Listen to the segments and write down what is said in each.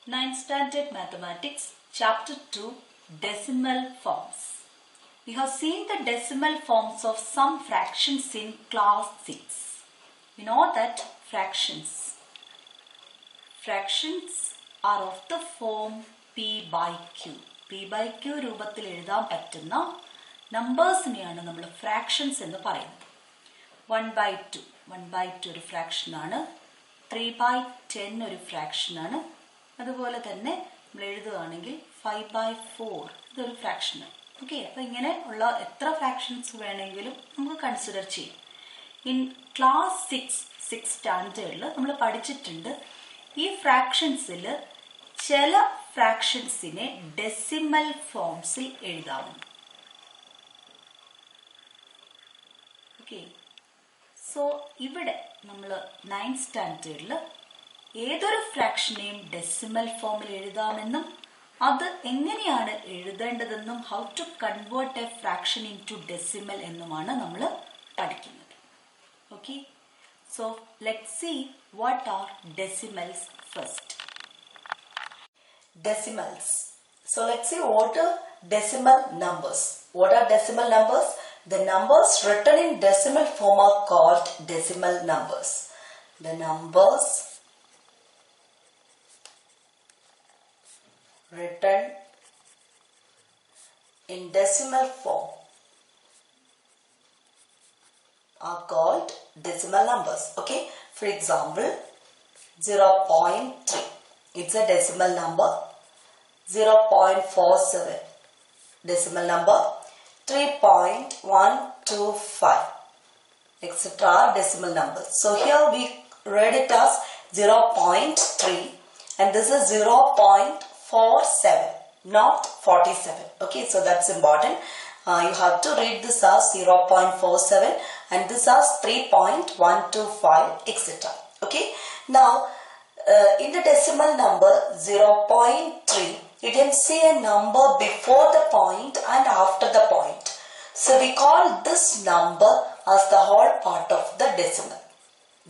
9th Standard Mathematics, Chapter 2, Decimal Forms. We have seen the decimal forms of some fractions in Class 6. We know that fractions are of the form P by Q. P by Q രൂപത്തിൽ എഴുതാൻ പറ്റുന്ന നമ്പേഴ്സിനെയാണ് നമ്മൾ fractions എന്ന് പറയുന്നത്. 1/2 ഒരു ഫ്രാക്ഷനാണ്. 3/10 ഒരു ഫ്രാക്ഷനാണ്. അതുപോലെ തന്നെ നമ്മൾ എഴുതുകയാണെങ്കിൽ 5/4 ഇതൊരു ഫ്രാക്ഷനാണ്. ഓക്കെ, അപ്പോൾ ഇങ്ങനെ ഉള്ള എത്ര ഫ്രാക്ഷൻസ് വേണമെങ്കിലും നമുക്ക് കൺസിഡർ ചെയ്യാം. ഇൻ ക്ലാസ് 6 സ്റ്റാൻഡേർഡിൽ നമ്മൾ പഠിച്ചിട്ടുണ്ട് ഈ ഫ്രാക്ഷൻസിൽ ചില ഫ്രാക്ഷൻസിനെ ഡെസിമൽ ഫോംസിൽ എഴുതാവുന്നു. ഓക്കെ, സോ ഇവിടെ നമ്മൾ 9th സ്റ്റാൻഡേർഡിൽ ഏതൊരു ഫ്രാക്ഷനെയും ഡെസിമൽ ഫോമിൽ എഴുതാമെന്നും അത് എങ്ങനെയാണ് എഴുതേണ്ടതെന്നും how to convert a fraction into decimal എന്നുമാണ് നമ്മൾ പഠിക്കുന്നത്. Okay, so let's see what are decimals first. Decimals. So let's see what are decimal numbers. What are decimal numbers? The numbers written in decimal form are called decimal numbers. The numbers written in decimal form are called decimal numbers. Okay, for example 0.3, it's a decimal number. 0.47 decimal number. 3.125 etc. decimal numbers. So here we read it as 0.3 and this is 0.47, not 47. Okay, so that's important. You have to read this as 0.47 and this as 3.125 etc. Okay, now in the decimal number 0.3, you can see a number before the point and after the point. So we call this number as the whole part of the decimal.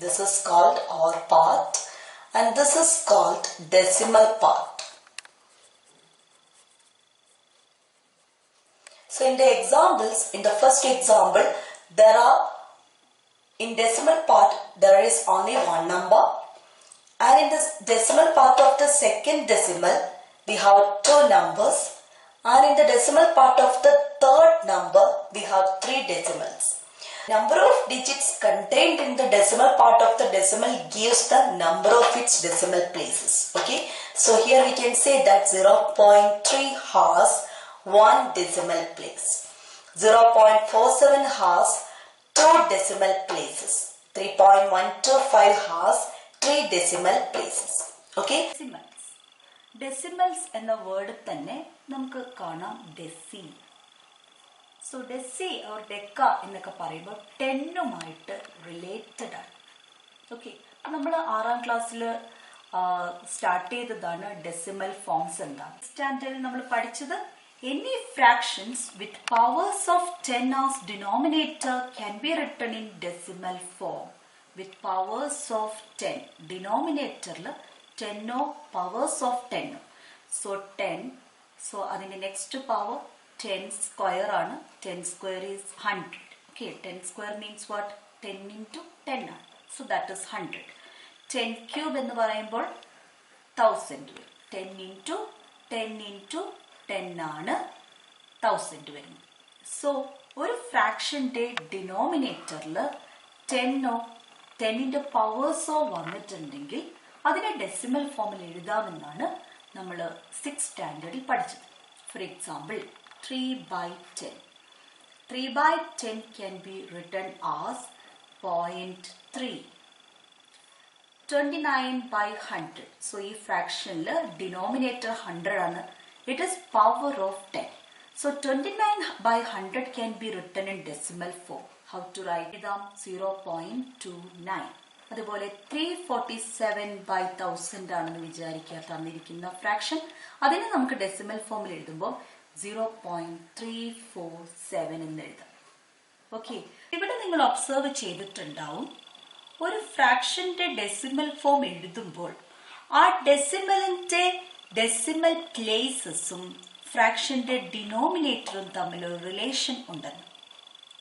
This is called whole part and this is called decimal part. So in the examples, in the first example, there are in decimal part there is only one number. And in this decimal part of the second decimal, we have two numbers. And in the decimal part of the third number, we have three decimals. Number of digits contained in the decimal part of the decimal gives the number of its decimal places. Okay, so here we can say that 0.3 has one decimal place. 0.47 has two decimal places. 3.125 has 3 decimal places. Okay, decimals എന്ന word തന്നെ നമുക്ക് കാണാം deci. So deci or deca എന്നൊക്കെ പറയുമ്പോൾ 10ഉമായിട്ട് related ആണ്. Okay, നമ്മൾ 6ാം ക്ലാസ്സിൽ start ചെയ്തതാണ് ഡെസിമൽ ഫോംസ് എന്താണ്. സ്റ്റാൻഡേർഡിൽ നമ്മൾ പഠിച്ചത് any fractions with powers of 10 as denominator can be written in decimal form. With powers of 10, denominator 10 powers of 10. So 10, so adinte next power 10 square aanu. 10 square is 100. Okay, 10 square means what? 10 into 10 aanu. So that is 100. 10 cube ennu parayumbol 1000 varum. 10 into 10 aanu 1000 varum. So oru fraction de denominator 10ന്റെ പവേഴ്സോ വന്നിട്ടുണ്ടെങ്കിൽ അതിനെ decimal ഫോമിൽ എഴുതാമെന്നാണ് നമ്മൾ 6th സ്റ്റാൻഡേർഡിൽ പഠിച്ചത്. For example 3/10. 3/10 can be written as 0.3. 29/100. So ഈ ഫ്രാക്ഷനിൽ denominator 100 ആണ്. It is power of 10. So 29/100 can be written in decimal form. How to write them? 0.29. അതുപോലെ 347/1000 ആണെന്ന് വിചാരിക്കുക തന്നിരിക്കുന്ന ഫ്രാക്ഷൻ. അതിനെ നമുക്ക് ഡെസിമൽ ഫോമിൽ എഴുതുമ്പോൾ 0.347 എന്ന് എഴുതാം. ഓക്കെ, ഇവിടെ നിങ്ങൾ ഒബ്സർവ് ചെയ്തിട്ടുണ്ടാവും ഒരു ഫ്രാക്ഷന്റെ ഡെസിമൽ ഫോം എഴുതുമ്പോൾ ആ ഡെസിമലിന്റെ ഡെസിമൽ പ്ലേസസും ഫ്രാക്ഷന്റെ ഡിനോമിനേറ്ററും തമ്മിലൊരു റിലേഷൻ ഉണ്ടെന്ന്.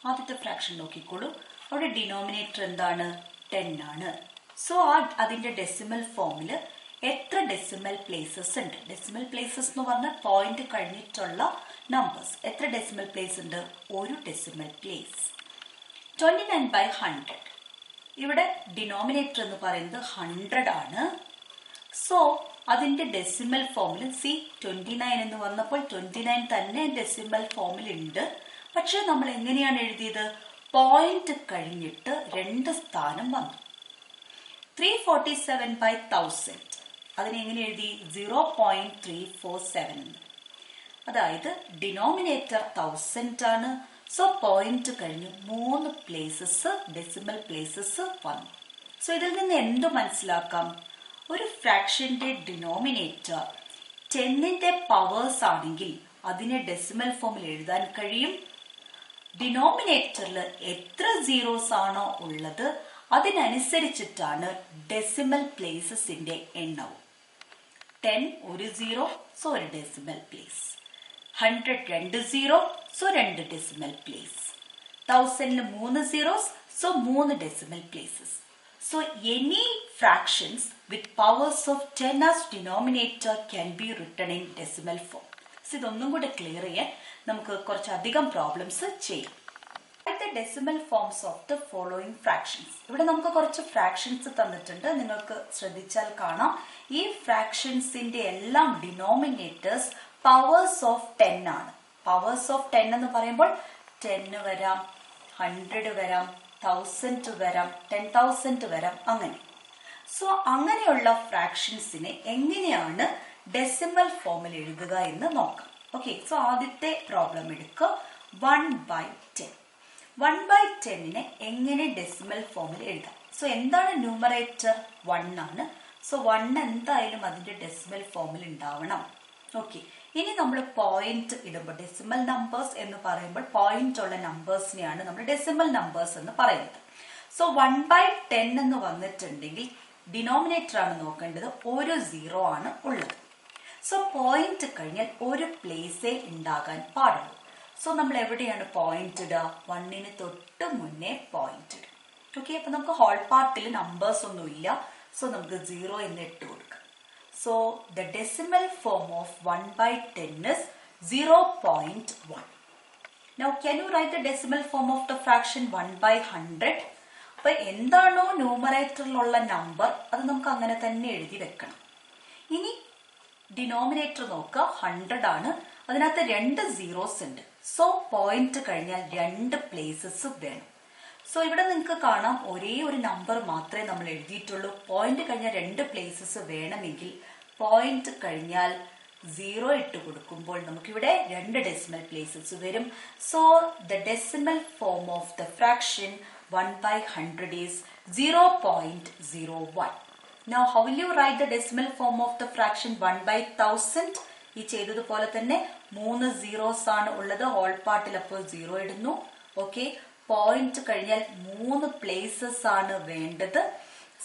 ആദ്യത്തെ ഫ്രാക്ഷൻ നോക്കിക്കോളൂ. അവിടെ ഡിനോമിനേറ്റർ എന്താണ്? 10 ആണ്. സോ അതിന്റെ ഡെസിമൽ ഫോമില് എത്ര ഡെസിമൽ പ്ലേസസ് ഉണ്ട്? ഡെസിമൽ പ്ലേസസ് എന്ന് പറഞ്ഞാൽ പോയിന്റ് കഴിഞ്ഞിട്ടുള്ള നമ്പേഴ്സ്. എത്ര ഡെസിമൽ പ്ലേസ് ഉണ്ട്? ഒരു ഡെസിമൽ പ്ലേസ്. 29/100. ഇവിടെ ഡിനോമിനേറ്റർ എന്ന് പറയുന്നത് 100 ആണ്. സോ അതിന്റെ ഡെസിമൽ ഫോമിൽ 29 എന്ന് വന്നപ്പോൾ 29 തന്നെ ഡെസിമൽ ഫോമിൽ ഉണ്ട്. പക്ഷെ നമ്മൾ എങ്ങനെയാണ് എഴുതിയത്? പോയിന്റ് കഴിഞ്ഞിട്ട് 2 സ്ഥാനം വന്നു. 347/1000 അതിനെ എങ്ങനെ എഴുതി? 0.347 എന്ന്. അതായത് ഡിനോമിനേറ്റർ 1000 ആണ്. സോ പോയിന്റ് കഴിഞ്ഞ് 3 പ്ലേസസ് ഡെസിമൽ പ്ലേസസ് വന്നു. സോ ഇതിൽ നിന്ന് എന്ത് മനസ്സിലാക്കാം? ഒരു ഫ്രാക്ഷന്റെ ഡിനോമിനേറ്റർ 10ന്റെ പവേഴ്സ് ആണെങ്കിൽ അതിനെ ഡെസിമൽ ഫോമിൽ എഴുതാൻ കഴിയും. ഡിനോമിനേറ്ററിൽ എത്ര സീറോസ് ആണോ ഉള്ളത് അതിനനുസരിച്ചിട്ടാണ് ഡെസിമൽ പ്ലേസസിന്റെ എണ്ണവും. 10 ഒരു സീറോ, സോ ഒരു decimal place. 100 2 zero, so 2 decimal place. 1000 3 zeros, so 3 decimal places. So any fractions with powers of 10 as denominator can be written in decimal form. So ഇതൊന്നും കൂടെ ക്ലിയർ ചെയ്യാൻ നമുക്ക് കുറച്ചധികം പ്രോബ്ലംസ് ചെയ്യാം. The decimal forms of the following fractions. ഇവിടെ നമുക്ക് കുറച്ച് fractions തന്നിട്ടുണ്ട്. നിങ്ങൾക്ക് ശ്രദ്ധിച്ചാൽ കാണാം ഈ ഫ്രാക്ഷൻസിന്റെ എല്ലാം ഡിനോമിനേറ്റേഴ്സ് പവേഴ്സ് ഓഫ് 10 ആണ്. പവേഴ്സ് ഓഫ് 10 എന്ന് പറയുമ്പോൾ 10 വരാം, 100 വരാം, 1000 വരാം, 10,000 വരാം, അങ്ങനെ. സോ അങ്ങനെയുള്ള ഫ്രാക്ഷൻസിനെ എങ്ങനെയാണ് ഡെസിമൽ ഫോമിൽ എഴുതുക എന്ന് നോക്കാം. ഓക്കെ, സോ ആദ്യത്തെ പ്രോബ്ലം എടുക്കുക. 1/10. 1/10നെ എങ്ങനെ ഡെസിമൽ ഫോമിൽ എഴുതാം? സോ എന്താണ് ന്യൂമറേറ്റർ? 1 ആണ്. സോ 1 എന്തായാലും അതിന്റെ ഡെസിമൽ ഫോമിൽ ഉണ്ടാവണം. ഓക്കെ, ഇനി നമ്മൾ പോയിന്റ് ഇടുമ്പോൾ ഡെസിമൽ നമ്പേഴ്സ് എന്ന് പറയുമ്പോൾ പോയിന്റ് ഉള്ള നമ്പേഴ്സിനെയാണ് നമ്മൾ ഡെസിമൽ നമ്പേഴ്സ് എന്ന് പറയുന്നത്. സോ 1/10 എന്ന് വന്നിട്ടുണ്ടെങ്കിൽ ഡിനോമിനേറ്റർ ആണ് നോക്കേണ്ടത്. ഒരു സീറോ ആണ് ഉള്ളത്. സോ പോയിന്റ് കഴിഞ്ഞാൽ ഒരു പ്ലേസേ ഉണ്ടാകാൻ പാടുള്ളൂ. സോ നമ്മൾ എവിടെയാണ് പോയിന്റ് ഇടുക? 1ന് തൊട്ട് മുന്നേ പോയിന്റ് ഇടും. ഓക്കെ, അപ്പൊ നമുക്ക് ഹോൾ പാർട്ടിൽ നമ്പേഴ്സ് ഒന്നും ഇല്ല. സോ നമുക്ക് 0 എന്ന് ഇട്ട് കൊടുക്കാം. So the decimal form of 1/10 is 0.1. Now can you write the decimal form of the fraction 1/100? അപ്പൊ എന്താണോ ന്യൂമറേറ്ററിലുള്ള നമ്പർ അത് നമുക്ക് അങ്ങനെ തന്നെ എഴുതി വെക്കണം. ഇനി ഡിനോമിനേറ്റർ നോക്കുക, 100 ആണ്. അതിനകത്ത് 2 സീറോസ് ഉണ്ട്. സോ പോയിന്റ് കഴിഞ്ഞാൽ 2 പ്ലേസസ് വേണം. സോ ഇവിടെ നിങ്ങൾക്ക് കാണാം ഒരേ ഒരു നമ്പർ മാത്രമേ നമ്മൾ എഴുതിയിട്ടുള്ളൂ. പോയിന്റ് കഴിഞ്ഞാൽ 2 പ്ലേസസ് വേണമെങ്കിൽ പോയിന്റ് കഴിഞ്ഞാൽ 0 ഇട്ട് കൊടുക്കുമ്പോൾ നമുക്കിവിടെ 2 ഡെസിമൽ പ്ലേസസ് വരും. So the decimal form of the fraction 1/100 is 0.01. Now how will you write the decimal form of the fraction 1/1000? ഈ ചെയ്തതുപോലെ തന്നെ 3 സീറോസ് ആണ് ഉള്ളത്. ഹോൾ പാർട്ടിൽ അപ്പോൾ 0 ഇടുന്നു. ഓക്കെ, പോയിന്റ് കഴിഞ്ഞാൽ 3 പ്ലേസസ് ആണ് വേണ്ടത്.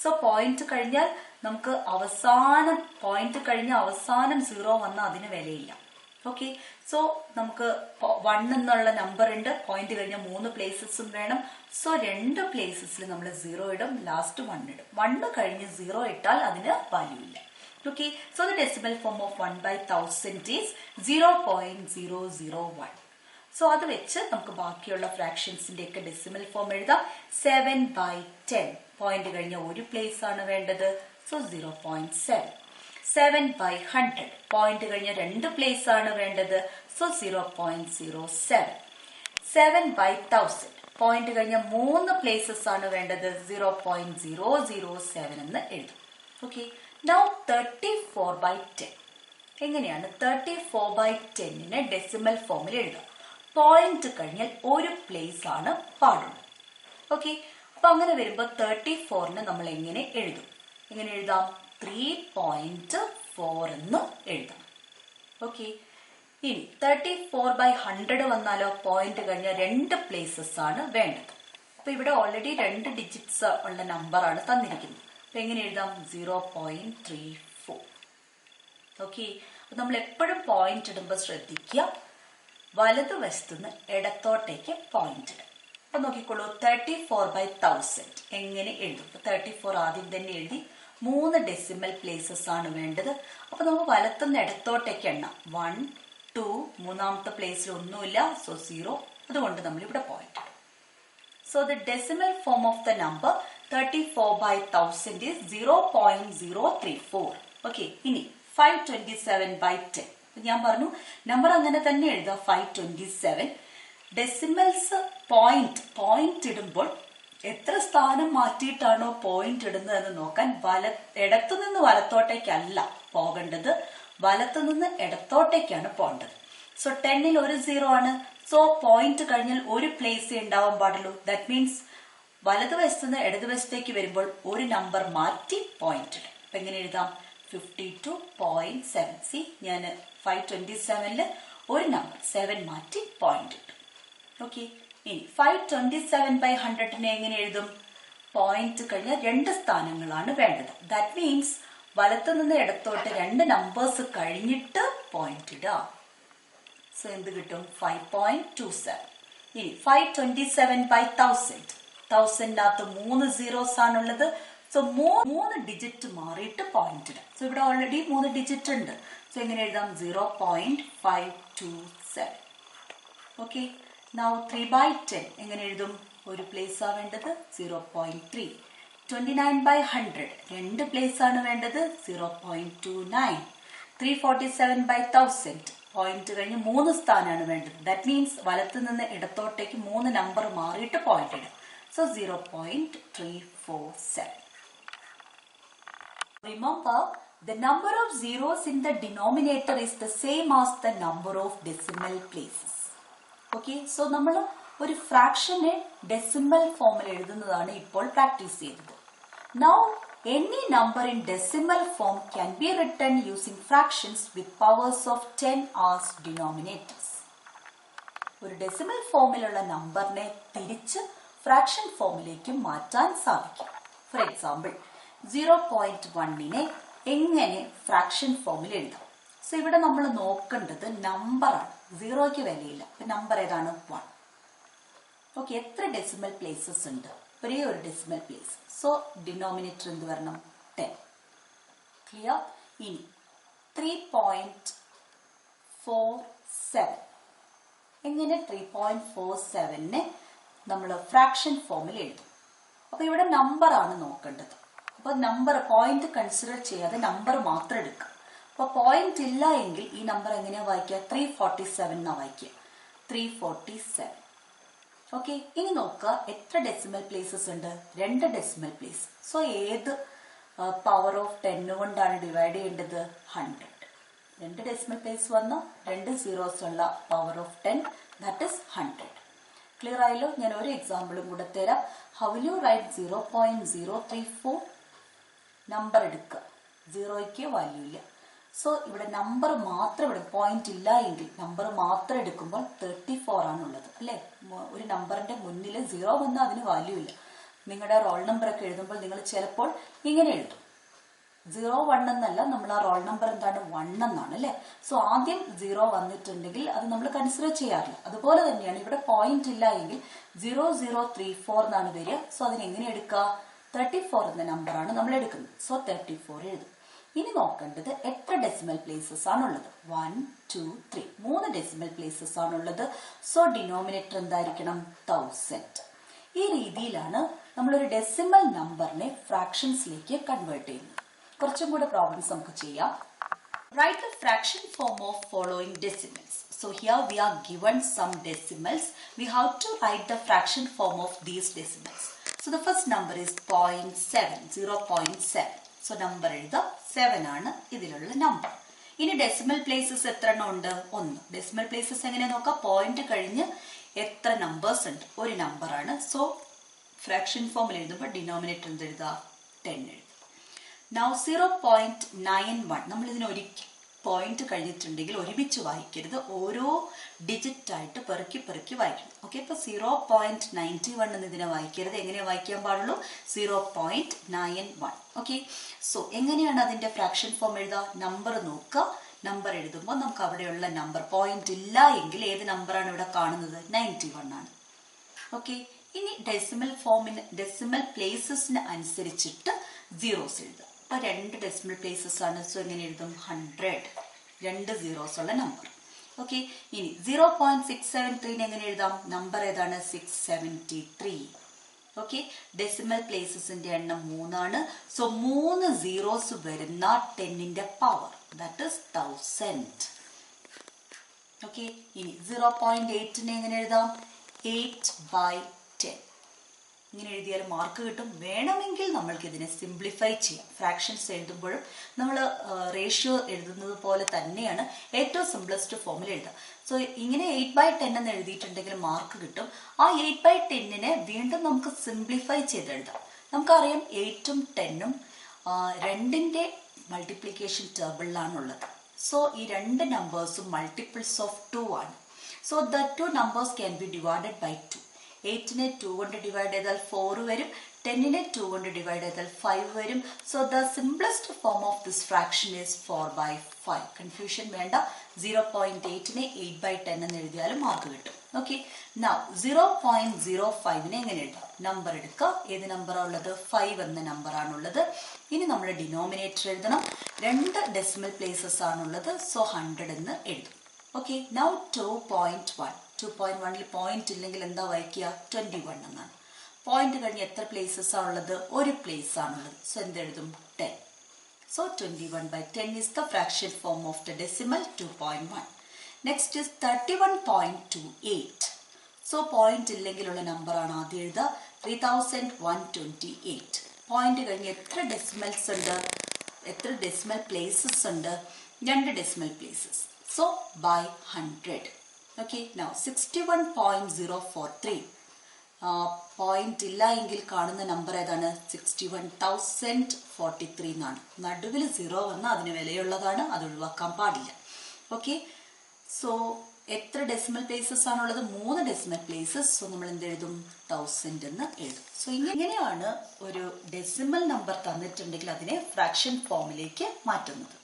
സോ പോയിന്റ് കഴിഞ്ഞാൽ നമുക്ക് അവസാനം പോയിന്റ് കഴിഞ്ഞ അവസാനം 0 വന്നാൽ അതിന് വിലയില്ല. ഓക്കെ, സോ നമുക്ക് 1 എന്നുള്ള നമ്പർ ഉണ്ട്. പോയിന്റ് കഴിഞ്ഞ 3 പ്ലേസസും വേണം. സോ 2 പ്ലേസസിൽ നമ്മൾ 0 ഇടും, ലാസ്റ്റ് 1 ഇടും. 1 കഴിഞ്ഞ് 0 ഇട്ടാൽ അതിന് വാല്യൂ ഇല്ല. Okay, so the decimal form of 1/1000 is 0.001. So അത് വെച്ച് നമുക്ക് ബാക്കിയുള്ള ഫ്രാക്ഷൻസിന്റെ ഒക്കെ ഡെസിമൽ ഫോം എഴുതാം. 7/10 പോയിന്റ് കഴിഞ്ഞ ഒരു പ്ലേസ് ആണ് വേണ്ടത്. സോ 0.7. 7/100 പോയിന്റ് കഴിഞ്ഞ 2 പ്ലേസ് ആണ് വേണ്ടത്. സോ 0.07. 7/1000 പോയിന്റ് കഴിഞ്ഞ 3 പ്ലേസസ് ആണ് വേണ്ടത്. 0.007 എന്ന് എഴുതും. Okay, now 34/10. എങ്ങനെയാണ് 34/10നെ ഡെസിമൽ ഫോമിൽ എഴുതുക? പോയിന്റ് കഴിഞ്ഞാൽ ഒരു പ്ലേസ് ആണ് പാടുള്ളൂ. ഓക്കെ, അപ്പൊ അങ്ങനെ വരുമ്പോൾ 34നെ നമ്മൾ എങ്ങനെ എഴുതും? എങ്ങനെ എഴുതാം? 3.4 എന്ന് എഴുതാം. ഓക്കെ, ഇനി 34/100 വന്നാലോ? പോയിന്റ് കഴിഞ്ഞാൽ 2 പ്ലേസസ് ആണ് വേണ്ടത്. അപ്പൊ ഇവിടെ ഓൾറെഡി 2 ഡിജിറ്റ്സ് ഉള്ള നമ്പർ ആണ് തന്നിരിക്കുന്നത്. അപ്പൊ എങ്ങനെ എഴുതാം? 0.34. ഓക്കെ, നമ്മൾ എപ്പോഴും പോയിന്റ് ഇടുമ്പോൾ ശ്രദ്ധിക്കുക, വലതുവശത്തുനിന്ന് ഇടത്തോട്ടേക്ക് പോയിന്റ് ഇടും. അപ്പൊ നോക്കിക്കോളൂ, 34/1000 എങ്ങനെ എഴുതും? 34 ആദ്യം തന്നെ എഴുതി. 3 ഡെസിമൽ പ്ലേസസ് ആണ് വേണ്ടത്. അപ്പൊ നമുക്ക് വലത്തുനിന്ന് ഇടത്തോട്ടേക്ക് എണ്ണാം. 1, 2, മൂന്നാമത്തെ പ്ലേസിൽ ഒന്നുമില്ല, സോ 0. അതുകൊണ്ട് നമ്മൾ ഇവിടെ പോയിന്റ് ഇടും. So the decimal form of the number 34/1000 is 0.034. Okay, ഇനി 527/10. ഞാൻ പറഞ്ഞു നമ്പർ അങ്ങനെ തന്നെ എഴുതാം, 527. ഡെസിമൽസ് പോയിന്റ് ഇടുമ്പോൾ എത്ര സ്ഥാനം മാറ്റിയിട്ടാണോ പോയിന്റ് ഇടുന്നത് എന്ന് നോക്കാൻ ഇടത്തുനിന്ന് വലത്തോട്ടേക്കല്ല പോകേണ്ടത്, വലത്തുനിന്ന് ഇടത്തോട്ടേക്കാണ് പോകേണ്ടത്. സോ 10ൽ ഒരു 0 ആണ്. സോ പോയിന്റ് കഴിഞ്ഞാൽ ഒരു പ്ലേസ് ഉണ്ടാവാൻ പാടുള്ളൂ. ദാറ്റ് മീൻസ് വലതുവശത്തുനിന്ന് ഇടതുവശത്തേക്ക് വരുമ്പോൾ ഒരു നമ്പർ മാറ്റി പോയിന്റ് ഇടും. അപ്പൊ എങ്ങനെ എഴുതാം? 52.7. സി, ഞാൻ 527ല് ഒരു നമ്പർ 7 മാറ്റി പോയിന്റ് ഇട്ടു. ഓക്കെ, ഇനി 527/100 എങ്ങനെ എഴുതും? പോയിന്റ് കഴിഞ്ഞാൽ 2 സ്ഥാനങ്ങളാണ് വേണ്ടത്. ദാറ്റ് മീൻസ് വലത്തുനിന്ന് ഇടത്തോട്ട് 2 നമ്പേഴ്സ് കഴിഞ്ഞിട്ട് പോയിന്റ് ഇടുക. സോ എന്ത് കിട്ടും? 5.27. ഇനി 527/1000. 1000-നകത്ത് 3 zeros ആണുള്ളത്. സോ 3 ഡിജിറ്റ് മാറിയിട്ട് പോയിന്റ് ഇടാം. സോ ഇവിടെ ഓൾറെഡി 3 ഡിജിറ്റ് ഉണ്ട്. സോ എങ്ങനെ എഴുതാം? 0.527. ഓക്കെ, നൗ 3/10 എങ്ങനെ എഴുതും? ഒരു പ്ലേസ് ആണ് വേണ്ടത്, 0.3. 29/100 2 പ്ലേസ് ആണ് വേണ്ടത്, 0.29. 347/1000 പോയിന്റ് കഴിഞ്ഞ് 3 സ്ഥാനമാണ് വേണ്ടത്. ദാറ്റ് മീൻസ് വലത്ത് നിന്ന് ഇടത്തോട്ടേക്ക് 3 നമ്പർ മാറിയിട്ട് പോയിന്റ് ഇടും. So 0.347. Remember, the number of zeros in the denominator is the same as the number of decimal places. Okay, so നമ്മൾ ഒരു ഫ്രാക്ഷനെ ഡെസിമൽ ഫോമിൽ എഴുതുന്നതാണ് ഇപ്പോൾ പ്രാക്ടീസ് ചെയ്തത്. Now, any number in decimal form can be written using fractions with powers of 10 as denominators. ഒരു decimal ഫോമിലുള്ള നമ്പറിനെ തിരിച്ച് fraction ഫോമിലേക്ക് മാറ്റാൻ സാധിക്കും. ഫോർ എക്സാമ്പിൾ, 0.1നെ എങ്ങനെ ഫ്രാക്ഷൻ ഫോമിൽ എഴുതാം? സോ ഇവിടെ നമ്മൾ നോക്കേണ്ടത് നമ്പറാണ്, 0ക്ക് വിലയില്ല. നമ്പർ ഏതാണ്? 1. ഓക്കെ, എത്ര ഡെസിമൽ പ്ലേസസ് ഉണ്ട്? ഒരേ ഒരു ഡെസിമൽ പ്ലേസ്. സോ ഡിനോമിനേറ്റർ എന്ത് വരണം? 10. ക്ലിയർ? ഇനി 3.47 എങ്ങനെ 3.47നെ നമ്മൾ ഫ്രാക്ഷൻ ഫോമിൽ എഴുതും? അപ്പൊ ഇവിടെ നമ്പർ ആണ് നോക്കേണ്ടത്. അപ്പൊ നമ്പർ പോയിന്റ് കൺസിഡർ ചെയ്യാതെ നമ്പർ മാത്രം എടുക്കുക. അപ്പൊ പോയിന്റ് ഇല്ല എങ്കിൽ ഈ നമ്പർ എങ്ങനെയാ വായിക്കുക? 347 എന്നാ വായിക്കുക. 347. ഓക്കെ, ഇനി നോക്കുക എത്ര ഡെസിമൽ പ്ലേസസ് ഉണ്ട്? 2 ഡെസിമൽ പ്ലേസ്. സോ ഏത് പവർ ഓഫ് 10 കൊണ്ടാണ് ഡിവൈഡ് ചെയ്യേണ്ടത്? 100. 2 ഡെസിമൽ പ്ലേസ് വന്ന 2 zeros ഉള്ള power of 10, that is 100. Clear ആയല്ലോ? ഞാൻ ഒരു എക്സാമ്പിളും കൂടെ തരാം. How will you write 0.034? Number എടുക്കുക, 0ക്ക് വാല്യൂ ഇല്ല. സോ ഇവിടെ നമ്പർ മാത്രം ഇവിടെ പോയിന്റ് ഇല്ല എങ്കിൽ നമ്പർ മാത്രം എടുക്കുമ്പോൾ 34 ആണുള്ളത് അല്ലേ? ഒരു നമ്പറിന്റെ മുന്നിൽ 0 വന്നാൽ അതിന് വാല്യൂ ഇല്ല. നിങ്ങളുടെ റോൾ നമ്പർ ഒക്കെ എഴുതുമ്പോൾ നിങ്ങൾ ചിലപ്പോൾ ഇങ്ങനെ എഴുതും, 01 എന്നല്ല, നമ്മൾ ആ റോൾ നമ്പർ എന്താണ്? 1 എന്നാണ് അല്ലെ? സോ ആദ്യം 0 വന്നിട്ടുണ്ടെങ്കിൽ അത് നമ്മൾ കൺസിഡർ ചെയ്യാറില്ല. അതുപോലെ തന്നെയാണ് ഇവിടെ പോയിന്റ് ഇല്ല എങ്കിൽ 0034 എന്നാണ് വരിക. സോ അതിന് എങ്ങനെ എടുക്കുക? 34 എന്ന നമ്പറാണ് നമ്മൾ എടുക്കുന്നത്. സോ 34 എഴുതും. ഇനി നോക്കേണ്ടത് എത്ര ഡെസിമൽ പ്ലേസസ് ആണുള്ളത്? 1, 2, 3. 3 ഡെസിമൽ പ്ലേസസ് ആണുള്ളത്. സോ ഡിനോമിനേറ്റർ എന്തായിരിക്കണം? 1000. ഈ രീതിയിലാണ് നമ്മളൊരു ഡെസിമൽ നമ്പറിനെ ഫ്രാക്ഷൻസിലേക്ക് കൺവേർട്ട് ചെയ്യുന്നത്. കുറച്ചും കൂടെ പ്രോബ്ലംസ് നമുക്ക് ചെയ്യാം. Write the fraction form of following decimals. So here we are given some decimals. We have to write the fraction form of these decimals. So the first number is 0.7, 0.7. So number എഴുതാം, 7 ആണ് ഇതിലുള്ള number. ഇനി decimal places എത്ര എണ്ണം ഉണ്ട്? 1. Decimal places എങ്ങനെ നോക്കാം? Point കഴിഞ്ഞ് എത്ര നമ്പേഴ്സ് ഉണ്ട്? ഒരു നമ്പർ ആണ്. സോ ഫ്രാക്ഷൻ ഫോമിൽ എഴുതുമ്പോൾ ഡിനോമിനേറ്റർ എന്ത് എഴുതാം? 10 എഴുതാം. Now 0.91 നമ്മൾ ഇതിനെ പോയിന്റ് കഴിഞ്ഞിട്ടുണ്ടെങ്കിൽ ഒരുമിച്ച് വായിക്കരുത്, ഓരോ ഡിജിറ്റ് ആയിട്ട് പെറുക്കി പെറുക്കി വായിക്കണം. ഓക്കെ, ഇപ്പൊ 0.91 എന്ന് ഇതിനെ വായിക്കരുത്. എങ്ങനെ വായിക്കാൻ പാടുള്ളൂ? 0.91. ഓക്കെ, സോ എങ്ങനെയാണ് അതിന്റെ ഫ്രാക്ഷൻ ഫോം എഴുതുക? നമ്പർ നോക്കുക. നമ്പർ എഴുതുമ്പോൾ നമുക്ക് അവിടെയുള്ള നമ്പർ പോയിന്റ് ഇല്ല എങ്കിൽ ഏത് നമ്പറാണ് ഇവിടെ കാണുന്നത്? 91 ആണ്. ഓക്കെ, ഇനി ഡെസിമൽ പ്ലേസസിന് അനുസരിച്ചിട്ട് സീറോസ് എഴുതുക. അപ്പൊ 2 ഡെസിമൽ പ്ലേസസ് ആണ്. സോ എങ്ങനെ എഴുതും? 100, 2 സീറോസ് ഉള്ള നമ്പർ. ഓക്കെ, ഇനി 0.673 എങ്ങനെ എഴുതാം? നമ്പർ ഏതാണ്? 673. ഓക്കെ, ഡെസിമൽ പ്ലേസസിന്റെ എണ്ണം 3 ആണ്. സോ 3 സീറോസ് വരുന്ന 10ന്റെ പവർ, ദാറ്റ് ഈസ് 1000. ഓക്കെ, ഇനി 0.8 എങ്ങനെ എഴുതാം? 8/10. ഇങ്ങനെ എഴുതിയാൽ മാർക്ക് കിട്ടും. വേണമെങ്കിൽ നമ്മൾക്ക് ഇതിനെ സിംപ്ലിഫൈ ചെയ്യാം. ഫ്രാക്ഷൻസ് എഴുതുമ്പോഴും നമ്മൾ റേഷ്യോ എഴുതുന്നത് പോലെ തന്നെയാണ് ഏറ്റവും സിംപ്ലസ്റ്റ് ഫോമിൽ എഴുതുക. സോ ഇങ്ങനെ 8/10 എന്ന് എഴുതിയിട്ടുണ്ടെങ്കിൽ മാർക്ക് കിട്ടും. ആ 8/10നെ വീണ്ടും നമുക്ക് സിംപ്ലിഫൈ ചെയ്തെഴുതാം. നമുക്കറിയാം 8ഉം 10ഉം 2ന്റെ മൾട്ടിപ്ലിക്കേഷൻ ടേബിളിലാണുള്ളത്. സോ ഈ 2 നമ്പേഴ്സും മൾട്ടിപ്പിൾസ് ഓഫ് 2 ആണ്. So the 2 numbers can be divided by 2. 8നെ 2 കൊണ്ട് ഡിവൈഡ് ചെയ്താൽ 4 വരും. 10നെ 2 കൊണ്ട് ഡിവൈഡ് ചെയ്താൽ 5 വരും. So the simplest form of this fraction is 4/5. Confusion വേണ്ട. 0.8നെ 8/10 എന്ന് എഴുതിയാലും മാർക്ക് കിട്ടും. ഓക്കെ, നൗ 0.05നെ എങ്ങനെ എഴുതാം? നമ്പർ എടുക്കുക. ഏത് നമ്പറാണ് ഉള്ളത്? 5 എന്ന നമ്പർ ആണുള്ളത്. ഇനി നമ്മൾ ഡിനോമിനേറ്റർ എഴുതണം. 2 ഡെസിമൽ പ്ലേസസ് ആണുള്ളത്. സോ 100 എന്ന് എഴുതും. Okay, now 2.1. 2.1ൽ പോയിന്റ് ഇല്ലെങ്കിൽ എന്താ വായിക്കുക? 21 എന്നാണ്. പോയിന്റ് കഴിഞ്ഞ് എത്ര പ്ലേസസ് ആണുള്ളത്? ഒരു പ്ലേസ് ആണുള്ളത്. So എന്തെഴുതും? 10. So 21/10 is the fraction form of the decimal 2.1. Next is 31.28. So point ഇല്ലെങ്കിലുള്ള number ആണ് ആദ്യം എഴുതുക. 3128. പോയിന്റ് കഴിഞ്ഞ് എത്ര ഡെസിമൽസ് ഉണ്ട്? എത്ര ഡെസിമൽ പ്ലേസസ് ഉണ്ട്? 2 decimal places. So by 100. Okay, now 61.043. Point ഇല്ല എങ്കിൽ കാണുന്ന നമ്പർ ഏതാണ്? 61,043 എന്നാണ്. നടുവിൽ 0 വന്നാൽ അതിന് വിലയുള്ളതാണ്, അത് ഒഴിവാക്കാൻ പാടില്ല. ഓക്കെ, സോ എത്ര ഡെസിമൽ പ്ലേസസ് ആണുള്ളത്? 3 ഡെസിമൽ പ്ലേസസ്. സോ നമ്മൾ എന്ത് എഴുതും? 1000 എന്ന് എഴുതും. സോ ഇങ്ങനെയാണ് ഒരു ഡെസിമൽ നമ്പർ തന്നിട്ടുണ്ടെങ്കിൽ അതിനെ ഫ്രാക്ഷൻ ഫോമിലേക്ക് മാറ്റുന്നത്.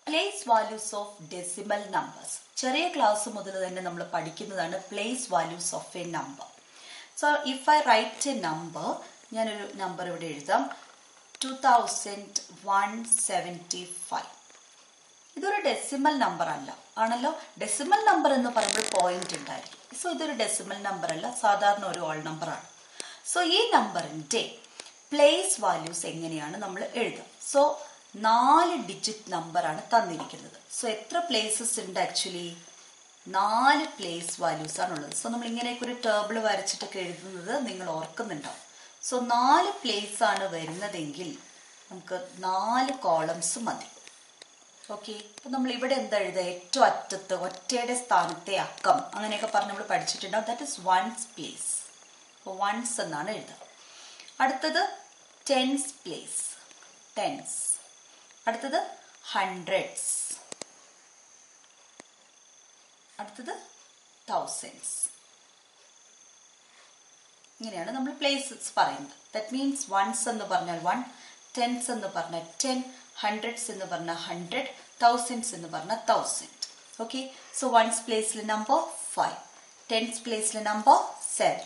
Place values of decimal numbers. ചെറിയ ക്ലാസ് മുതൽ തന്നെ നമ്മൾ പഠിക്കുന്നതാണ് place values of A number. So if I write a number, ഞാനൊരു നമ്പർ ഇവിടെ എഴുതാം. 2175. ഇതൊരു ഡെസിമൽ നമ്പർ അല്ല, ആണല്ലോ. ഡെസിമൽ നമ്പർ എന്ന് പറയുമ്പോൾ പോയിന്റ് ഉണ്ടായിരിക്കും. സോ ഇതൊരു ഡെസിമൽ നമ്പർ അല്ല, സാധാരണ ഒരു ഓൾ നമ്പർ ആണ്. സോ ഈ നമ്പറിന്റെ പ്ലേസ് വാല്യൂസ് എങ്ങനെയാണ് നമ്മൾ എഴുതുക? സോ 4 ഡിജിറ്റ് നമ്പർ ആണ് തന്നിരിക്കുന്നത്. സോ എത്ര പ്ലേസസ് ഉണ്ട്? ആക്ച്വലി 4 പ്ലേസ് വാല്യൂസ് ആണുള്ളത്. സോ നമ്മൾ ഇങ്ങനെയൊക്കെ ഒരു ടേബിൾ വരച്ചിട്ടൊക്കെ എഴുതുന്നത് നിങ്ങൾ ഓർക്കുന്നുണ്ടാവും. സോ 4 പ്ലേസ് ആണ് വരുന്നതെങ്കിൽ നമുക്ക് 4 കോളംസ് മതി. ഓക്കെ, അപ്പൊ നമ്മൾ ഇവിടെ എന്താ എഴുതുക? ഏറ്റവും അറ്റത്ത് ഒറ്റയുടെ സ്ഥാനത്തെ അക്കം അങ്ങനെയൊക്കെ പറഞ്ഞ് നമ്മൾ പഠിച്ചിട്ടുണ്ടാവും. That is ones place. അപ്പോൾ വൺസ് എന്നാണ് എഴുതുക. അടുത്തത് ടെൻസ് പ്ലേസ്, ടെൻസ്. അടുത്തത് ഹൺഡ്രഡ്സ്. അടുത്തത് തൗസൻഡ്സ്. ഇങ്ങനെയാണ് നമ്മൾ പ്ലേസസ് പറയുന്നത്. ദാറ്റ് മീൻസ് വൺസ് എന്ന് പറഞ്ഞാൽ 1, ടെൻസ് എന്ന് പറഞ്ഞാൽ 10, ഹൺഡ്രഡ്സ് എന്ന് പറഞ്ഞാൽ 100, തൗസൻഡ്സ് എന്ന് പറഞ്ഞാൽ 1000. ഓക്കെ, സോ വൺസ് പ്ലേസിലെ നമ്പർ 5, ടെൻസ് പ്ലേസിലെ നമ്പർ 7,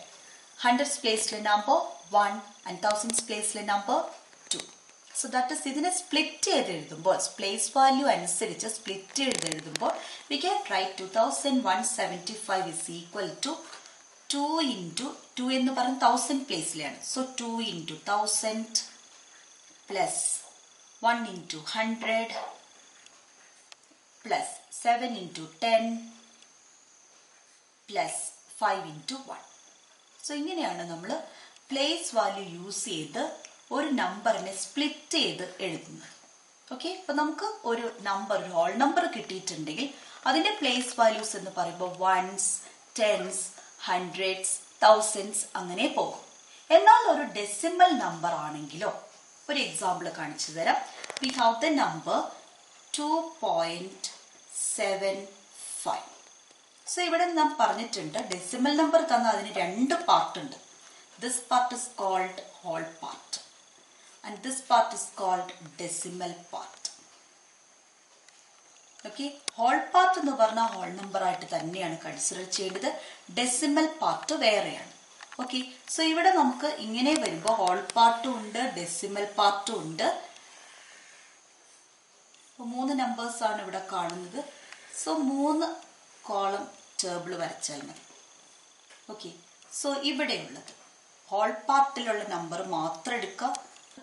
ഹൺഡ്രഡ്സ് പ്ലേസിലെ നമ്പർ 1 ആൻഡ് തൗസൻഡ്സ് പ്ലേസിലെ നമ്പർ 2. സോ ദാറ്റ് ഇസ് ഇതിനെ സ്പ്ലിറ്റ് ചെയ്ത് എഴുതുമ്പോൾ, പ്ലേസ് വാല്യൂ അനുസരിച്ച് സ്പ്ലിറ്റ് ചെയ്ത് എഴുതുമ്പോൾ we can write 2175 is equal to 2 into 2 എന്ന് പറഞ്ഞ 1000 പ്ലേസിലാണ്. So 2 into 1000 plus 1 into 100 plus 7 into 10 plus 5 into 1. So ഇങ്ങനെയാണ് നമ്മൾ പ്ലേസ് വാല്യൂ യൂസ് ചെയ്ത് ഒരു നമ്പറിനെ സ്പ്ലിറ്റ് ചെയ്ത് എഴുതുന്നത്. ഓക്കെ, അപ്പൊ നമുക്ക് ഒരു നമ്പർ, ഒരു ഹോൾ നമ്പർ കിട്ടിയിട്ടുണ്ടെങ്കിൽ അതിന്റെ പ്ലേസ് വാല്യൂസ് എന്ന് പറയുമ്പോൾ വൺസ്, ടെൻസ്, ഹൺഡ്രഡ്സ്, തൗസൻഡ്സ് അങ്ങനെ പോകും. എന്നാൽ ഒരു ഡെസിമൽ നമ്പർ ആണെങ്കിലോ, ഒരു എക്സാമ്പിൾ കാണിച്ചു തരാം. We have the number 2.75. So ഇവിടെ നാം പറഞ്ഞിട്ടുണ്ട് ഡെസിമൽ നമ്പർ തന്ന അതിന് രണ്ട് പാർട്ട് ഉണ്ട്. This part is called whole part and this part is called decimal part. Okay, whole part എന്ന് പറഞ്ഞാൽ ഹോൾ നമ്പർ ആയിട്ട് തന്നെയാണ് കൺസിഡർ ചെയ്യേണ്ടത്. ഡെസിമൽ പാർട്ട് വേറെയാണ്. ഓക്കെ, സോ ഇവിടെ നമുക്ക് ഇങ്ങനെ വരുമ്പോൾ ഹോൾ പാർട്ടും ഉണ്ട്, ഡെസിമൽ പാർട്ടും ഉണ്ട്. അപ്പോൾ 3 നമ്പേഴ്സ് ആണ് ഇവിടെ കാണുന്നത്. സോ 3 കോളം ടേബിൾ വരച്ചാൽ മതി. ഓക്കെ, സോ ഇവിടെയുള്ളത് ഹോൾ പാർട്ടിലുള്ള നമ്പർ മാത്രം എടുക്കുക.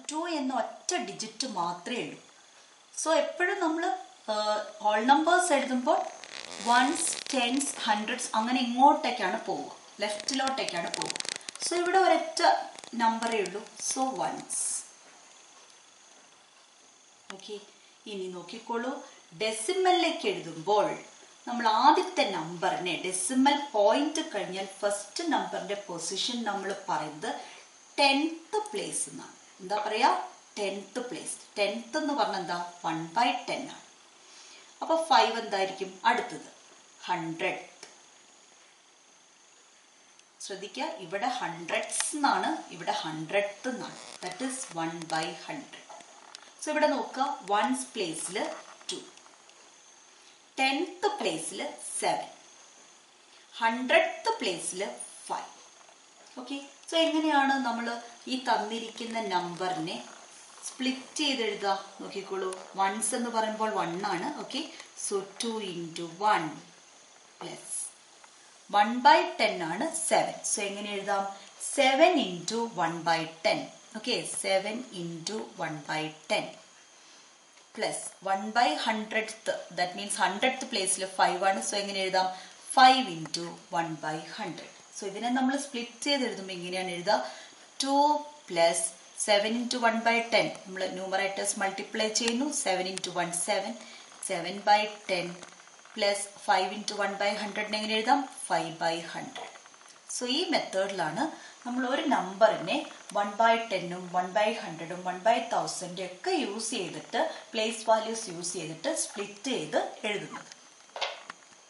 2 എന്ന ഒറ്റ ഡിജിറ്റ് മാത്രമേ ഉള്ളൂ. സോ എപ്പോഴും നമ്മൾ ഹോൾ നമ്പേഴ്സ് എഴുതുമ്പോൾ 1s, 10s, 100s അങ്ങനെ ഇങ്ങോട്ടേക്കാണ് പോവുക, ലെഫ്റ്റിലോട്ടേക്കാണ് പോവുക. സോ ഇവിടെ ഒരൊറ്റ നമ്പറേ ഉള്ളൂ. So 1s. ഓക്കെ, ഇനി നോക്കിക്കോളൂ, ഡെസിമലിലേക്ക് എഴുതുമ്പോൾ നമ്മൾ ആദ്യത്തെ നമ്പറിനെ ഡെസിമൽ പോയിന്റ് കഴിഞ്ഞാൽ ഫസ്റ്റ് നമ്പറിന്റെ പൊസിഷൻ നമ്മൾ പറയുന്നത് 10th പ്ലേസ് എന്നാണ്. എന്താ പറയാ? 10th place. 10th എന്ന് പറഞ്ഞാൽ എന്താ? 1/10 ആണ്. അപ്പൊ 5 എന്തായിരിക്കും? അടുത്തത് 100th. ശ്രദ്ധിക്കുക, ഇവിടെ 100s എന്നാണ്, ഇവിടെ 100th എന്നാണ്. That is 1/100. സോ ഇവിടെ നോക്കുക, 1s പ്ലേസിൽ 2, 10th പ്ലേസിൽ 7, 100th പ്ലേസിൽ 5. ഓക്കെ, സോ എങ്ങനെയാണ് നമ്മൾ ഈ തന്നിരിക്കുന്ന നമ്പറിനെ സ്പ്ലിറ്റ് ചെയ്ത് എഴുതുക? നോക്കിക്കോളൂ, 1s എന്ന് പറയുമ്പോൾ 1 ആണ്. ഓക്കെ, സോ 2 × 1 പ്ലസ് 1/10 ആണ് 7. സോ എങ്ങനെ എഴുതാം? 7 × 1/10. Okay, 7 × 1/10 plus 1/100th. That means 100th പ്ലേസിൽ 5 ആണ്. സോ എങ്ങനെ എഴുതാം? 5 × 1/100. സോ ഇതിനെ നമ്മൾ സ്പ്ലിറ്റ് ചെയ്ത് എഴുതുമ്പോൾ എങ്ങനെയാണ് എഴുതുക? 2 പ്ലസ് 7 × 1/10. നമ്മൾ ന്യൂമറേറ്റേഴ്സ് മൾട്ടിപ്ലൈ ചെയ്യുന്നു. 7 × 1 7, 7/10 പ്ലസ് 5 × 1/100 എങ്ങനെ എഴുതാം? 5/100. സോ ഈ മെത്തേഡിലാണ് നമ്മൾ ഒരു നമ്പറിനെ 1/10ഉം 1/100ഉം 1/1000 ഒക്കെ യൂസ് ചെയ്തിട്ട്, പ്ലേസ് വാല്യൂസ് യൂസ് ചെയ്തിട്ട് സ്പ്ലിറ്റ് ചെയ്ത് എഴുതുന്നത്.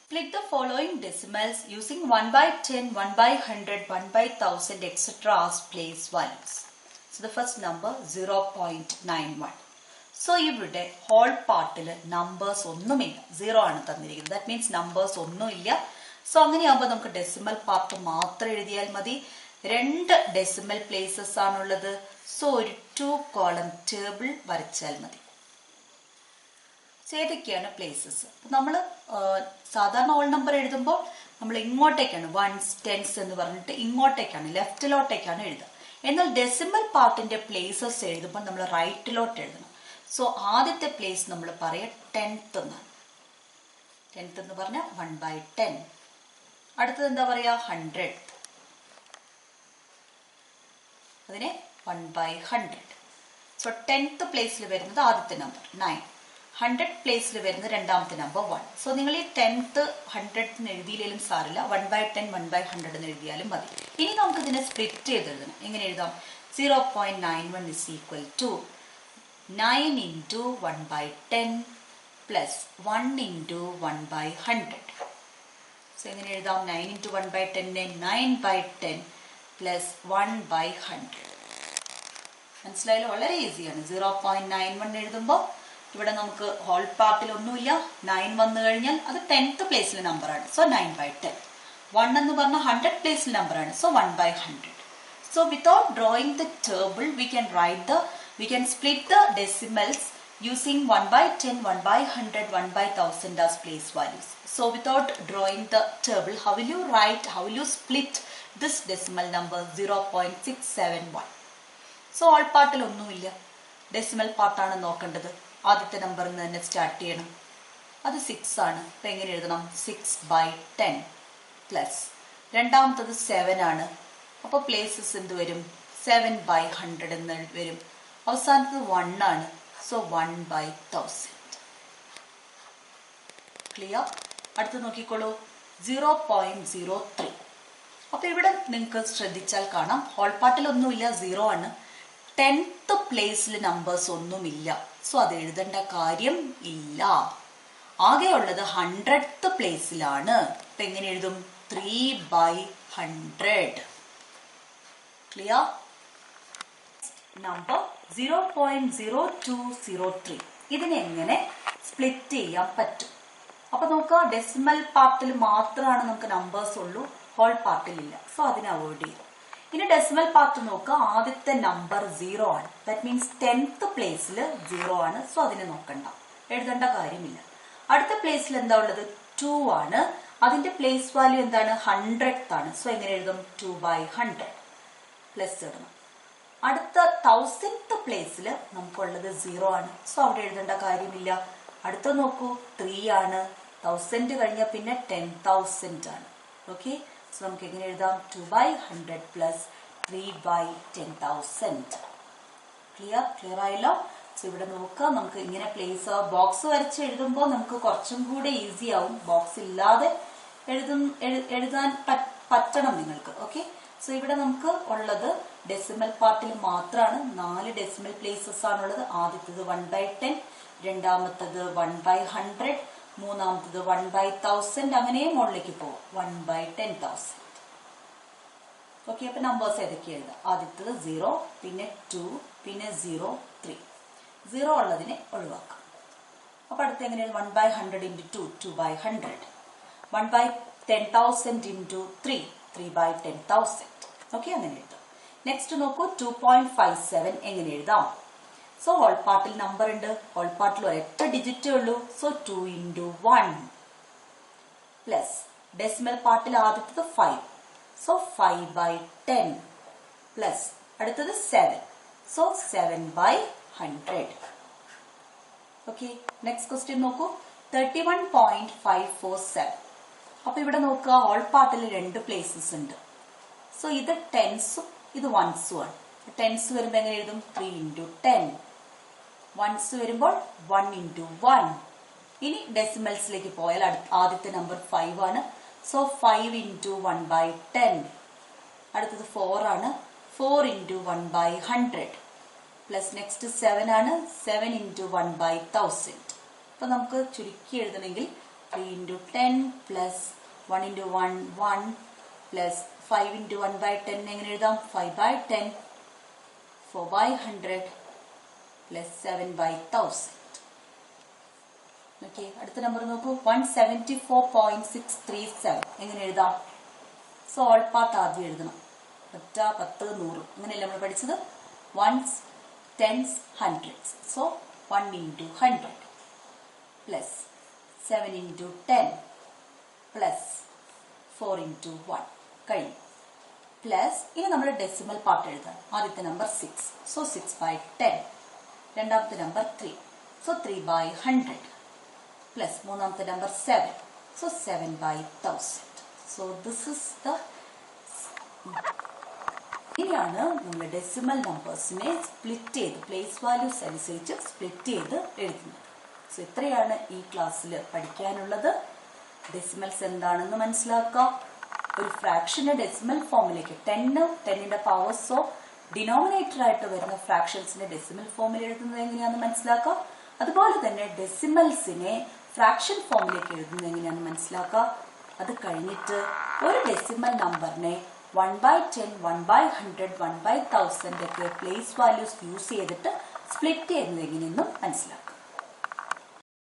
Split the following decimals using 1/10, 1/100, 1/1000, etc. as place values. So the first number 0.91. So ഇവിടെ ഹോൾ പാർട്ടിൽ നമ്പേഴ്സ് ഒന്നുമില്ല, 0 ആണ് തന്നിരിക്കുന്നത്. ദാറ്റ് മീൻസ് നമ്പേഴ്സ് ഒന്നുമില്ല. സോ അങ്ങനെയാകുമ്പോൾ നമുക്ക് ഡെസിമൽ പാർട്ട് മാത്രം എഴുതിയാൽ മതി. 2 ഡെസിമൽ പ്ലേസസ് ആണുള്ളത്. സോ ഒരു 2 കോളം ടേബിൾ വരച്ചാൽ മതി. ഏതൊക്കെയാണ് പ്ലേസസ്? നമ്മൾ സാധാരണ ഹോൾ നമ്പർ എഴുതുമ്പോൾ നമ്മൾ ഇങ്ങോട്ടേക്കാണ് 1s, 10s എന്ന് പറഞ്ഞിട്ട് ഇങ്ങോട്ടേക്കാണ്, ലെഫ്റ്റിലോട്ടേക്കാണ് എഴുതുക. എന്നാൽ ഡെസിമൽ പാർട്ടിന്റെ പ്ലേസസ് എഴുതുമ്പോൾ നമ്മൾ റൈറ്റിലോട്ട് എഴുതണം. സോ ആദ്യത്തെ പ്ലേസ് നമ്മൾ പറയാം 10th എന്നാണ്. 10th എന്ന് പറഞ്ഞാൽ 1/10. അടുത്തത് എന്താ പറയാ? 100th. അതിനെ 1/100. സോ 10th പ്ലേസിൽ വരുന്നത് ആദ്യത്തെ നമ്പർ 9. 100th പ്ലേസിൽ വരുന്ന രണ്ടാമത്തെ നമ്പർ 1. സോ നിങ്ങൾ ഈ 10th 100th എഴുതിയില്ലെങ്കിലും സാറില്ല, 1/10 1/100 എന്ന് എഴുതിയാലും മതി. ഇനി നമുക്ക് ഇതിനെ സ്പ്ലിറ്റ് ചെയ്ത് എഴുതണം. എങ്ങനെ എഴുതാം? 0.91 is equal to 9 × 1/10 plus 1 × 1/100. So എങ്ങനെ എഴുതാം? 9 × 1/10നെ 9/10 പ്ലസ് 1/100. മനസ്സിലായാലും വളരെ ഈസിയാണ്. 0.91 എഴുതുമ്പോൾ ഇവിടെ നമുക്ക് ഹോൾ പാർട്ടിൽ ഒന്നുമില്ല. 9 വന്നു കഴിഞ്ഞാൽ അത് 10th പ്ലേസിലെ നമ്പറാണ്. സോ 9/10. 1 എന്ന് പറഞ്ഞാൽ 100th പ്ലേസിലെ നമ്പറാണ്. So 1/100. So without drawing the table, we can split the decimals using 1/10, 1/100, 1/1000 as place values. So without drawing the table, how will you split this decimal number 0.671? So all പാർട്ടിൽ ഒന്നുമില്ല, decimal പാർട്ടാണ് നോക്കേണ്ടത്. ആദ്യത്തെ നമ്പറിൽ നിന്ന് തന്നെ start ചെയ്യണം. അത് 6 ആണ്. അപ്പം എങ്ങനെ എഴുതണം? 6/10 പ്ലസ് രണ്ടാമത്തത് 7 ആണ്. അപ്പോൾ പ്ലേസസ് എന്ത് വരും? 7/100 എന്ന് വരും. അവസാനത്തത് 1 ആണ്. സോ 1/1000. ക്ലിയർ? അടുത്ത് നോക്കിക്കോളൂ, 0.03. അപ്പോൾ ഇവിടെ നിങ്ങൾക്ക് ശ്രദ്ധിച്ചാൽ കാണാം ഹോൾ പാർട്ടിൽ ഒന്നുമില്ല, 0 ആണ്. 10th പ്ലേസിൽ നമ്പേഴ്സ് ഒന്നുമില്ല. സോ അത് എഴുതേണ്ട കാര്യം ഇല്ല. ആകെയുള്ളത് 100th പ്ലേസിലാണ്. അപ്പൊ എങ്ങനെ എഴുതും? 3/100. ക്ലിയർ? നമ്പർ 0.0203. ഇതിനെങ്ങനെ സ്പ്ലിറ്റ് ചെയ്യാൻ പറ്റും? അപ്പൊ നോക്കുക, ഡെസിമൽ പാർട്ടിൽ മാത്രമാണ് നമുക്ക് നമ്പേഴ്സ് ഉള്ളൂ, ഹോൾ പാർട്ടിൽ ഇല്ല. സോ അതിനെ അവോയ്ഡ് ചെയ്യും. ഇനി ഡെസിമൽ പാർട്ട് നോക്കുക, ആദ്യത്തെ നമ്പർ 0 ആണ്. ദാറ്റ് മീൻസ് 10th പ്ലേസിൽ 0 ആണ്. സോ അതിനെ നോക്കണ്ട, എഴുതേണ്ട കാര്യമില്ല. അടുത്ത പ്ലേസിൽ എന്താ ഉള്ളത്? 2 ആണ്. അതിന്റെ പ്ലേസ് വാല്യൂ എന്താണ്? 100th ആണ്. സോ എങ്ങനെ എഴുതും? 2/100 പ്ലസ് ഇടണം. അടുത്ത 1000th പ്ലേസിൽ നമുക്കുള്ളത് 0 ആണ്. സോ അവിടെ എഴുതേണ്ട കാര്യമില്ല. അടുത്ത നോക്കൂ, 3 ആണ്. 1000 കഴിഞ്ഞ പിന്നെ 10,000 ആണ്. ഓക്കെ, സോ നമുക്ക് എങ്ങനെ എഴുതാം? 2/100 പ്ലസ് 3/10,000. ക്ലിയർ ആയല്ലോ? സോ ഇവിടെ നോക്കാം, നമുക്ക് ഇങ്ങനെ പ്ലേസ് ബോക്സ് വരച്ച് എഴുതുമ്പോൾ നമുക്ക് കുറച്ചും കൂടെ ഈസി ആവും. ബോക്സ് ഇല്ലാതെ എഴുതാൻ പറ്റണം നിങ്ങൾക്ക്. ഓക്കെ, സോ ഇവിടെ നമുക്ക് ഉള്ളത് ഡെസിമൽ പാർട്ടിൽ മാത്രമാണ് 4 ഡെസിമൽ പ്ലേസസ് ആണുള്ളത്. ആദ്യത്തേത് 1/10, രണ്ടാമത്തത് 1/100, മൂന്നാമത്തത് 1/1000, അങ്ങനെ മുകളിലേക്ക് പോകും 1/10,000. ഓക്കെ, അപ്പൊ നമ്പേഴ്സ് ഏതൊക്കെ എഴുതാം? ആദ്യത്തത് 0, പിന്നെ 2, പിന്നെ 0, 3. 0 ഉള്ളതിനെ ഒഴിവാക്കാം. അപ്പൊ അടുത്ത് എങ്ങനെയാണ്? 1/100 into 2, 2/100. 1/10,000 into 3, 3/10,000. ഓക്കെ, അങ്ങനെ എഴുതാം. നെക്സ്റ്റ് നോക്കൂ, 2.57 എങ്ങനെ എഴുതാം? സോ ഹോൾ പാർട്ടിൽ നമ്പർ ഉണ്ട്. ഹോൾ പാർട്ടിൽ ഒരൊറ്റ ഡിജിറ്റേ ഉള്ളൂ. സോ 2 into 1 പ്ലസ് ഡെസിമൽ പാർട്ടിൽ ആദ്യത്തത് 5. സോ 5/10 പ്ലസ് അടുത്തത് 7. സോ 7/100. ഓക്കെ, നെക്സ്റ്റ് ക്വസ്റ്റ്യൻ നോക്കൂ, 31.547. അപ്പൊ ഇവിടെ നോക്കുക, ഹോൾ പാർട്ടിൽ 2 പ്ലേസസ് ഉണ്ട്. സോ ഇത് 10s ഇത് 1s ആണ്. 10s വരുമ്പോൾ എങ്ങനെ എഴുതും? 3 into 10. 1s വരുമ്പോൾ 1 into 1. ഇനി ഡെസിമൽസിലേക്ക് പോയാൽ ആദ്യത്തെ നമ്പർ 5 ആണ്. So 5 into 1/10. അടുത്തത് 4 ആണ്. 4 into 1/100 പ്ലസ് നെക്സ്റ്റ് 7 ആണ്. 7 into 1/1000. അപ്പൊ നമുക്ക് ചുരുക്കി എഴുതണമെങ്കിൽ 3 into 10 plus 1 into 1 1 plus 5 into 1/10 എങ്ങനെ എഴുതാം? 5/10, 4/100 പ്ലസ് 7/1000. ഓക്കെ, അടുത്ത നമ്പർ നോക്കൂ, 174.637 എങ്ങനെ എഴുതാം? സോ ഓൾ പാർട്ട് ആദ്യം എഴുതണം. 10, 10, 100 അങ്ങനെയല്ല നമ്മൾ പഠിച്ചത്. 1s, 10s, 100s. So 1 into 100 plus 7 into 10 plus 4 into 1 കഴിഞ്ഞു. പ്ലസ് ഇനി നമ്മൾ ഡെസിമൽ പാർട്ട് എഴുതാം. ആദ്യത്തെ നമ്പർ 6. സോ 6/10. രണ്ടാമത്തെ നമ്പർ 3. സോ 3/100 പ്ലസ് മൂന്നാമത്തെ number 7. So 7/1000. So this is the. ഇനിയാണ് നമ്മൾ ഡെസിമൽ നമ്പേഴ്സിനെ സ്പ്ലിറ്റ് ചെയ്ത് പ്ലേസ് വാല്യൂസ് അനുസരിച്ച് സ്പ്ലിറ്റ് ചെയ്ത് എഴുതുന്നത്. സോ ഇത്രയാണ് ഈ ക്ലാസ്സിൽ പഠിക്കാനുള്ളത്. ഡെസിമൽസ് എന്താണെന്ന് മനസ്സിലാക്കുക. ഒരു ഫ്രാക്ഷന്റെ ഡെസിമൽ ഫോമിലേക്ക് 10ന്റെ പവേഴ്സോ ഡിനോമിനേറ്റർ ആയിട്ട് വരുന്ന ഫ്രാക്ഷൻസിന്റെ ഡെസിമൽ ഫോമിൽ എഴുതുന്നത് എങ്ങനെയാണെന്ന് മനസ്സിലാക്കുക. അതുപോലെ തന്നെ ഡെസിമൽസിനെ ഫ്രാക്ഷൻ ഫോമിലേക്ക് എഴുതുന്നത് എങ്ങനെയാണെന്ന് മനസ്സിലാക്കുക. അത് കഴിഞ്ഞിട്ട് ഒരു ഡെസിമൽ നമ്പറിനെ 1/10, 1/100, 1/1000 ഒക്കെ പ്ലേസ് വാല്യൂസ് യൂസ് ചെയ്തിട്ട് സ്പ്ലിറ്റ് ചെയ്യുന്നത് എങ്ങനെയെന്നും മനസ്സിലാക്കുക.